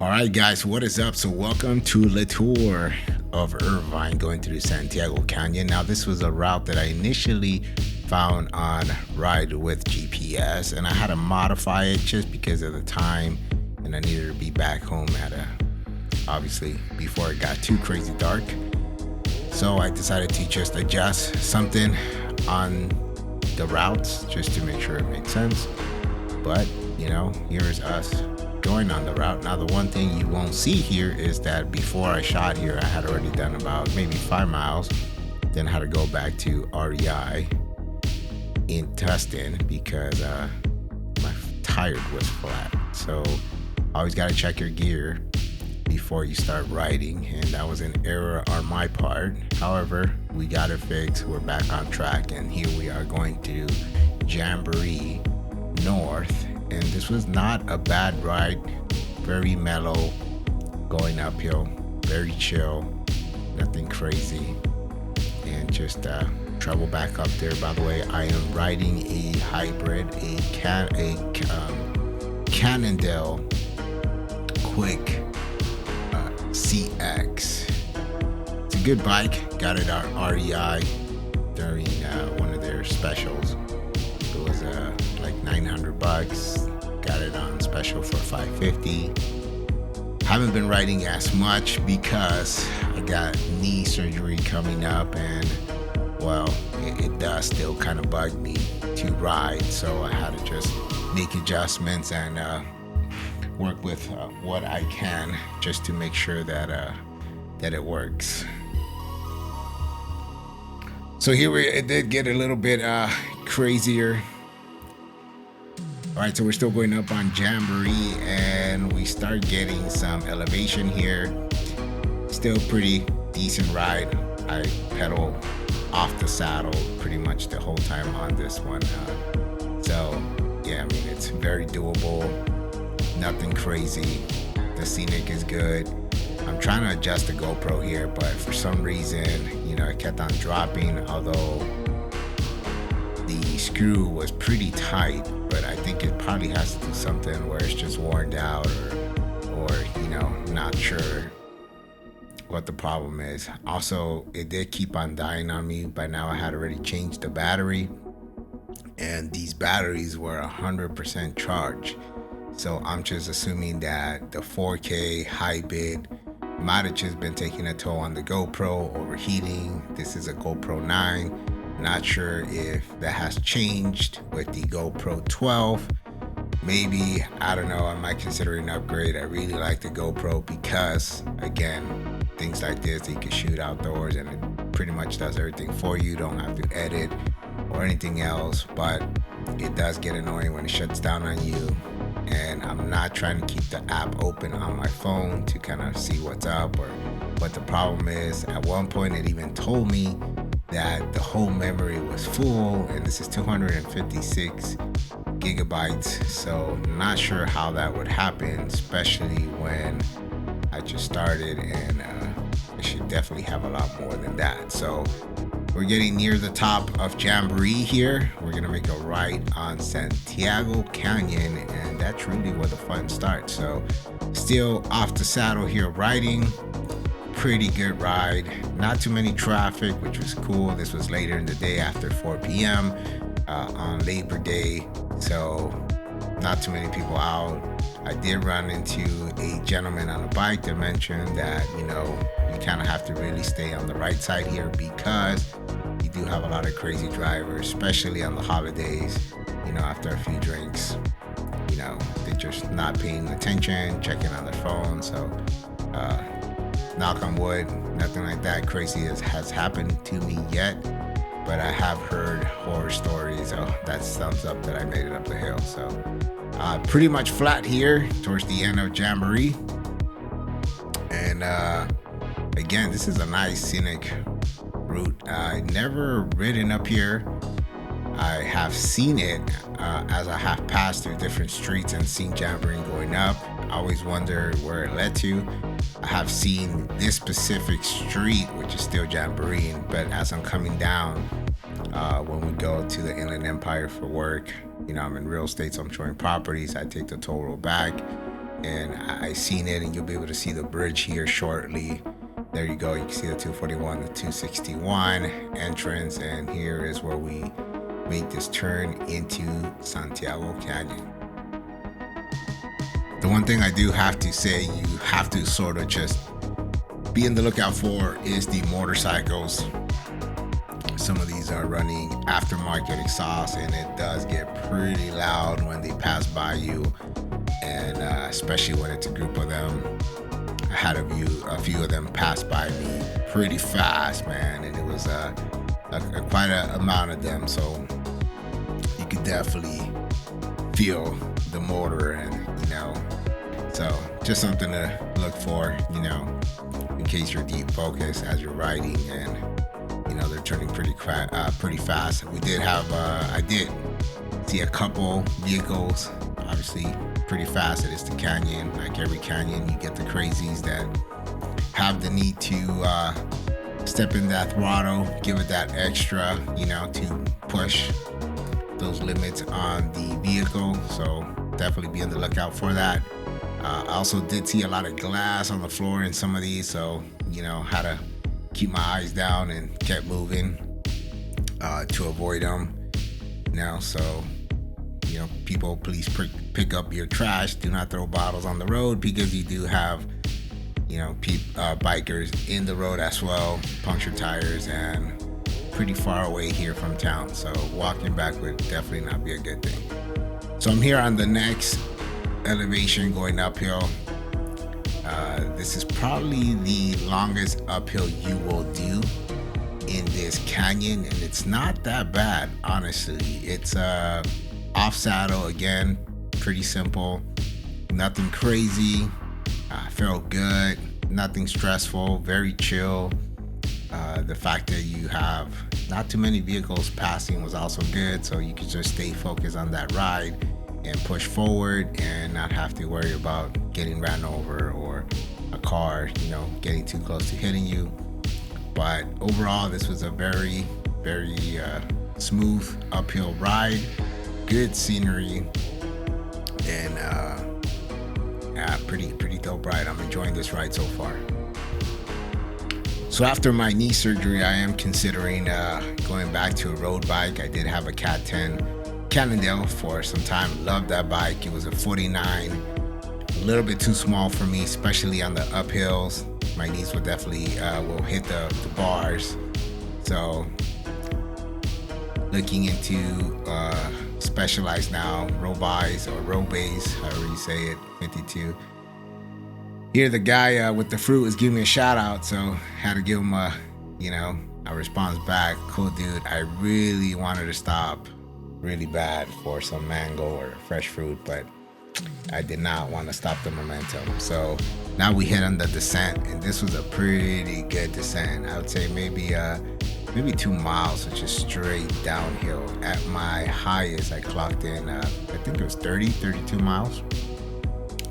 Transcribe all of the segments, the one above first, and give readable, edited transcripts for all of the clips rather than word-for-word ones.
All right, guys, what is up? So, welcome to the tour of Irvine going through Santiago Canyon. Now, this was a route that I initially found on Ride with GPS, and I had to modify it just because of the time, and I needed to be back home obviously before it got too crazy dark. So, I decided to just adjust something on the routes just to make sure it makes sense. But, here's us going on the route. Now, the one thing you won't see here is that before I shot here, I had already done about maybe 5 miles, then had to go back to REI in Tustin because my tire was flat. So always got to check your gear before you start riding, and that was an error on my part. However, we got it fixed. We're back on track, and here we are going to Jamboree North. And this was not a bad ride, very mellow, going uphill, very chill, nothing crazy, and just travel back up there. By the way, I am riding a hybrid, a Cannondale Quick CX. It's a good bike. Got it at REI during one of their specials. It was like $900. Got it on special for $550. Haven't been riding as much because I got knee surgery coming up, and it does still kind of bug me to ride. So I had to just make adjustments and work with what I can just to make sure that it works. So it did get a little bit crazier. All right, so we're still going up on Jamboree, and we start getting some elevation here. Still pretty decent ride. I pedal off the saddle pretty much the whole time on this one. It's very doable. Nothing crazy. The scenic is good. I'm trying to adjust the GoPro here, but for some reason, it kept on dropping, although the screw was pretty tight. But I think it probably has to do something where it's just worn out or not sure what the problem is. Also, it did keep on dying on me. By now I had already changed the battery, and these batteries were 100% charged. So I'm just assuming that the 4K high bid might have just been taking a toll on the GoPro, overheating. This is a GoPro 9. Not sure if that has changed with the GoPro 12. Maybe, I don't know, I might consider an upgrade. I really like the GoPro because, again, things like this, you can shoot outdoors and it pretty much does everything for you. You don't have to edit or anything else, but it does get annoying when it shuts down on you. And I'm not trying to keep the app open on my phone to kind of see what's up or what the problem is. At one point, it even told me that the whole memory was full, and this is 256 gigabytes. So not sure how that would happen, especially when I just started, and it should definitely have a lot more than that. So we're getting near the top of Jamboree here. We're gonna make a right on Santiago Canyon, and that's really where the fun starts. So still off the saddle here riding. Pretty good ride. Not too many traffic, which was cool. This was later in the day after 4 p.m. On Labor Day, so not too many people out. I did run into a gentleman on a bike that mentioned that you kind of have to really stay on the right side here because you do have a lot of crazy drivers, especially on the holidays. After a few drinks, they're just not paying attention, checking on their phone. So knock on wood, nothing like that crazy has happened to me yet, but I have heard horror stories. Oh, that's thumbs up that I made it up the hill. So pretty much flat here towards the end of Jamboree. And again, this is a nice scenic route. I never ridden up here. I have seen it as I have passed through different streets and seen Jamboree going up. I always wonder where it led to. I have seen this specific street, which is still Jamboree, but as I'm coming down, when we go to the Inland Empire for work, I'm in real estate, so I'm showing properties. I take the toll road back, and I seen it, and you'll be able to see the bridge here shortly. There you go. You can see the 241, the 261 entrance, and here is where we make this turn into Santiago Canyon. The one thing I do have to say, you have to sort of just be in the lookout for is the motorcycles. Some of these are running aftermarket exhaust, and it does get pretty loud when they pass by you, and especially when it's a group of them. I had a few of them pass by me pretty fast, man, and it was quite a amount of them, so you could definitely feel the motor, and so just something to look for, in case you're deep focused as you're riding, and they're turning pretty fast. We did have I did see a couple vehicles, obviously pretty fast. It is the canyon. Like every canyon, you get the crazies that have the need to step in that throttle, give it that extra, to push those limits on the vehicle. So definitely be on the lookout for that. I also did see a lot of glass on the floor in some of these, so how to keep my eyes down and kept moving to avoid them. So people, please pick up your trash. Do not throw bottles on the road, because you do have bikers in the road as well, puncture tires, and pretty far away here from town, so walking back would definitely not be a good thing. So I'm here on the next elevation going uphill. This is probably the longest uphill you will do in this canyon, and it's not that bad, honestly. It's off saddle again, pretty simple, nothing crazy. Felt good, nothing stressful, very chill. The fact that you have not too many vehicles passing was also good, so you could just stay focused on that ride and push forward and not have to worry about getting ran over or a car, getting too close to hitting you. But overall, this was a very, very smooth uphill ride, good scenery, and pretty dope ride. I'm enjoying this ride so far. So after my knee surgery, I am considering going back to a road bike. I did have a Cat 10 Cannondale for some time. Loved that bike. It was a 49, a little bit too small for me, especially on the uphills. My knees will definitely will hit the bars. So looking into Specialized now, road base, however you say it, 52. Here the guy with the fruit was giving me a shout out, so had to give him a response back. Cool dude. I really wanted to stop really bad for some mango or fresh fruit, but I did not want to stop the momentum. So now we hit on the descent, and this was a pretty good descent. I would say maybe 2 miles, which is straight downhill. At my highest, I clocked in, I think it was 32 miles.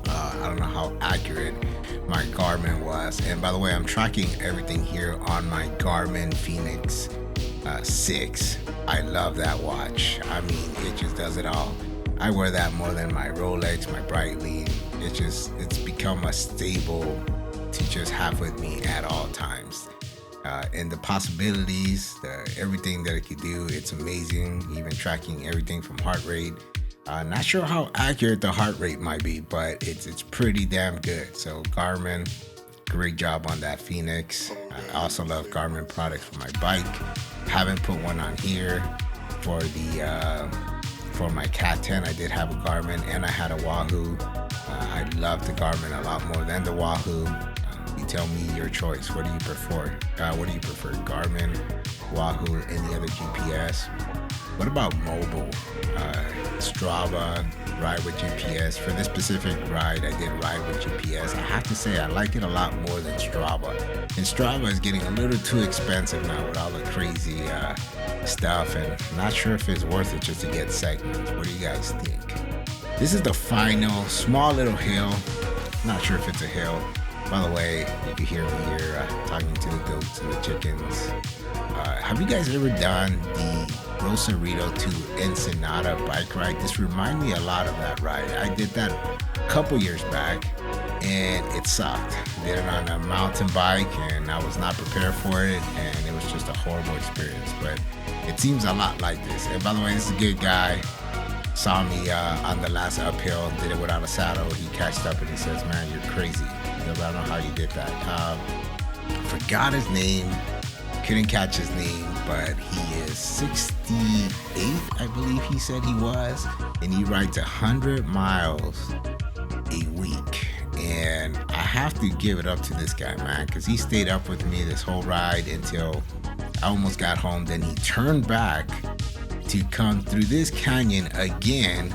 I don't know how accurate my Garmin was. And by the way, I'm tracking everything here on my Garmin Fenix 6. I love that watch. I mean, it just does it all. I wear that more than my Rolex, my Breitling. It's become a staple to just have with me at all times. And the possibilities, everything that it could do, it's amazing. Even tracking everything from heart rate. Not sure how accurate the heart rate might be, but it's pretty damn good. So Garmin, great job on that Fenix. I also love Garmin products for my bike. Haven't put one on here for for my Cat 10. I did have a Garmin, and I had a Wahoo. I love the Garmin a lot more than the Wahoo. You tell me your choice. What do you prefer? Garmin, Wahoo, any other GPS? What about mobile? Strava, Ride with GPS. For this specific ride, I did Ride with GPS. I have to say, I like it a lot more than Strava. And Strava is getting a little too expensive now with all the crazy stuff, and I'm not sure if it's worth it just to get segments. What do you guys think? This is the final small little hill. Not sure if it's a hill. By the way, you can hear me here talking to the goats and the chickens. Have you guys ever done the Rosarito to Ensenada bike ride? This reminds me a lot of that ride. I did that couple years back, and it sucked. Did it on a mountain bike, and I was not prepared for it, and it was just a horrible experience. But it seems a lot like this. And by the way, this is a good guy. Saw me on the last uphill, did it without a saddle. He catched up and he says, "Man, you're crazy." He goes, "I don't know how you did that." Forgot his name, couldn't catch his name, but he is 68, I believe he said he was, and he rides 100 miles a week. And I have to give it up to this guy, man, because he stayed up with me this whole ride until I almost got home. Then he turned back to come through this canyon again,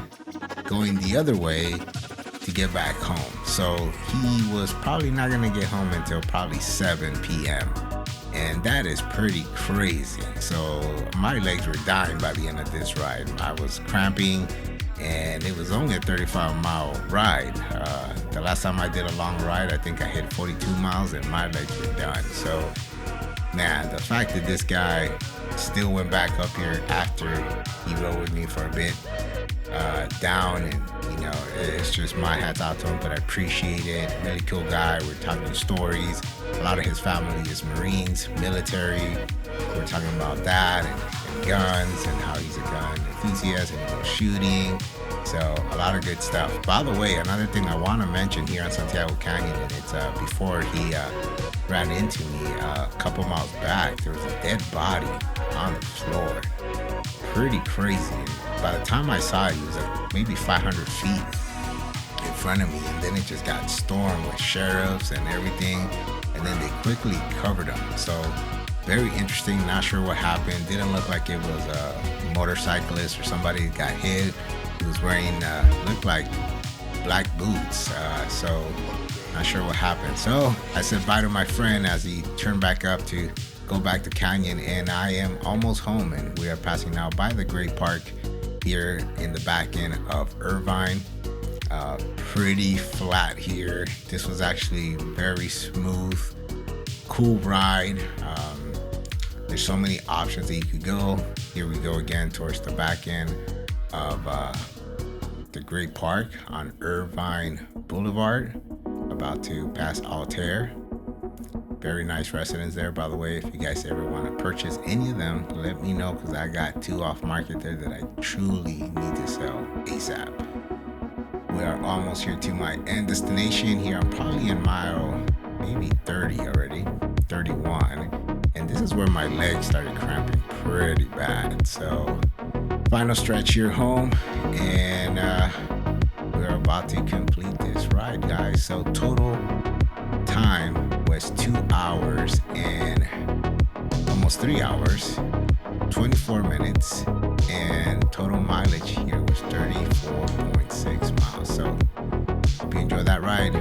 going the other way to get back home. So he was probably not gonna get home until probably 7 p.m. And that is pretty crazy. So my legs were dying by the end of this ride. I was cramping, and it was only a 35-mile ride. The last time I did a long ride, I think I hit 42 miles and my legs were done. So man, the fact that this guy still went back up here after he rode with me for a bit down, and it's just my hats out to him, but I appreciate it. Really cool guy. We're talking stories. A lot of his family is Marines, military. We're talking about that and guns and how he's a gun enthusiast and he goes shooting. So a lot of good stuff. By the way, another thing I want to mention here on Santiago Canyon, and it's before he ran into me a couple miles back, there was a dead body on the floor. Pretty crazy. By the time I saw it, he was like maybe 500 feet in front of me, and then it just got stormed with sheriffs and everything, and then they quickly covered him. So very interesting. Not sure what happened. Didn't look like it was a motorcyclist or somebody got hit. He was wearing looked like black boots, so not sure what happened. So I said bye to my friend as he turned back up to go back to Canyon, and I am almost home, and we are passing now by the Great Park here in the back end of Irvine. Pretty flat here. This was actually very smooth, cool ride. There's so many options that you could go. Here we go again towards the back end of the Great Park on Irvine Boulevard, about to pass Altair. Very nice residents there, by the way. If you guys ever want to purchase any of them, let me know, because I got 2 off market there that I truly need to sell ASAP. We are almost here to my end destination. Here I'm probably in mile maybe 30 already, 31, and this is where my legs started cramping pretty bad. So final stretch here home, and we're about to complete this ride, guys. So total time was 2 hours and almost 3 hours, 24 minutes, and total mileage here was 34.6 miles. So hope you enjoyed that ride.